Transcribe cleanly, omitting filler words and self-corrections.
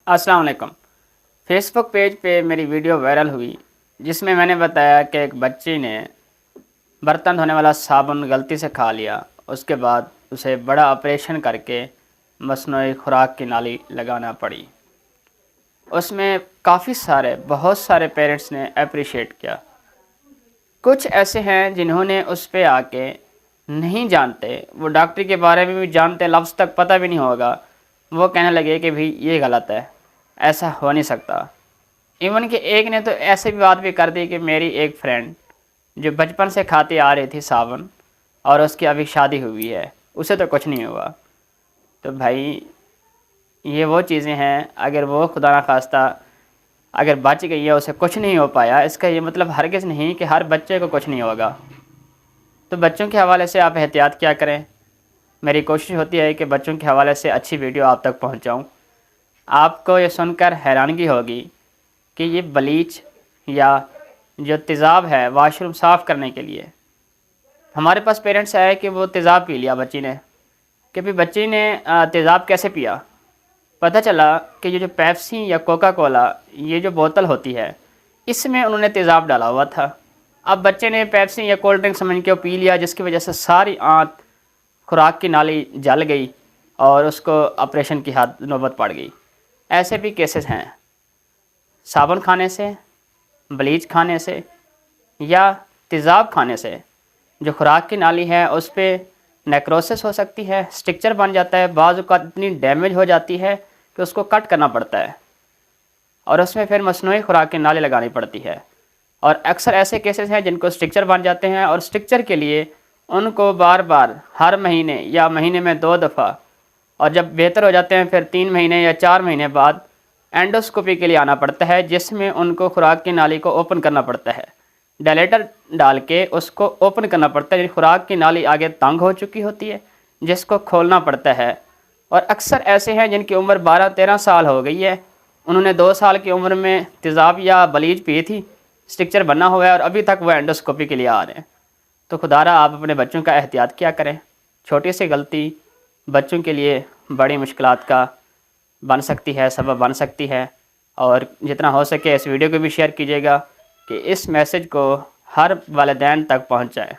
السلام علیکم۔ فیس بک پیج پہ میری ویڈیو وائرل ہوئی جس میں نے بتایا کہ ایک بچی نے برتن دھونے والا صابن غلطی سے کھا لیا، اس کے بعد اسے بڑا آپریشن کر کے مصنوعی خوراک کی نالی لگانا پڑی۔ اس میں بہت سارے پیرنٹس نے اپریشیٹ کیا۔ کچھ ایسے ہیں جنہوں نے اس پہ آ کے نہیں جانتے، وہ ڈاکٹری کے بارے میں بھی جانتے، لفظ تک پتہ بھی نہیں ہوگا، وہ کہنے لگے کہ بھئی یہ غلط ہے، ایسا ہو نہیں سکتا۔ ایون کہ ایک نے تو ایسے بھی بات بھی کر دی کہ میری ایک فرینڈ جو بچپن سے کھاتی آ رہی تھی صابن، اور اس کی ابھی شادی ہوئی ہے، اسے تو کچھ نہیں ہوا۔ تو بھائی یہ وہ چیزیں ہیں، اگر وہ خدا نخواستہ اگر بچ گئی ہے، اسے کچھ نہیں ہو پایا، اس کا یہ مطلب ہرگز نہیں کہ ہر بچے کو کچھ نہیں ہوگا۔ تو بچوں کے حوالے سے آپ احتیاط کیا کریں۔ میری کوشش ہوتی ہے کہ بچوں کے حوالے سے اچھی ویڈیو آپ تک پہنچاؤں۔ آپ کو یہ سن کر حیرانگی ہوگی کہ یہ بلیچ یا جو تیزاب ہے واش روم صاف کرنے کے لیے، ہمارے پاس پیرنٹس آئے کہ وہ تیزاب پی لیا بچی نے، کہ بھی بچی نے تیزاب کیسے پیا۔ پتہ چلا کہ یہ جو پیپسی یا کوکا کولا یہ جو بوتل ہوتی ہے، اس میں انہوں نے تیزاب ڈالا ہوا تھا۔ اب بچے نے پیپسی یا کولڈ ڈرنک سمجھ کے پی لیا، جس کی وجہ سے ساری آنت خوراک کی نالی جل گئی اور اس کو آپریشن کی حد نوبت پڑ گئی۔ ایسے بھی کیسز ہیں، صابن کھانے سے، بلیچ کھانے سے یا تیزاب کھانے سے جو خوراک کی نالی ہے اس پہ نیکروسس ہو سکتی ہے، سٹرکچر بن جاتا ہے، بعض اوقات اتنی ڈیمیج ہو جاتی ہے کہ اس کو کٹ کرنا پڑتا ہے اور اس میں پھر مصنوعی خوراک کی نالی لگانی پڑتی ہے۔ اور اکثر ایسے کیسز ہیں جن کو سٹرکچر بن جاتے ہیں، اور سٹرکچر کے لیے ان کو بار بار ہر مہینے یا مہینے میں 2 دفعہ، اور جب بہتر ہو جاتے ہیں پھر 3 مہینے یا 4 مہینے بعد اینڈوسکوپی کے لیے آنا پڑتا ہے، جس میں ان کو خوراک کی نالی کو اوپن کرنا پڑتا ہے، ڈائلیٹر ڈال کے اس کو اوپن کرنا پڑتا ہے، یعنی خوراک کی نالی آگے تنگ ہو چکی ہوتی ہے جس کو کھولنا پڑتا ہے۔ اور اکثر ایسے ہیں جن کی عمر 12-13 سال ہو گئی ہے، انہوں نے 2 سال کی عمر میں تیزاب یا بلیچ پی تھی، سٹرکچر بنا ہوا ہے اور ابھی تک وہ اینڈوسکوپی کے لیے آ رہے ہیں۔ تو خدا را آپ اپنے بچوں کا احتیاط کیا کریں۔ چھوٹی سی غلطی بچوں کے لیے بڑی مشکلات کا بن سکتی ہے، سبب بن سکتی ہے۔ اور جتنا ہو سکے اس ویڈیو کو بھی شیئر کیجیے گا کہ اس میسج کو ہر والدین تک پہنچ جائے۔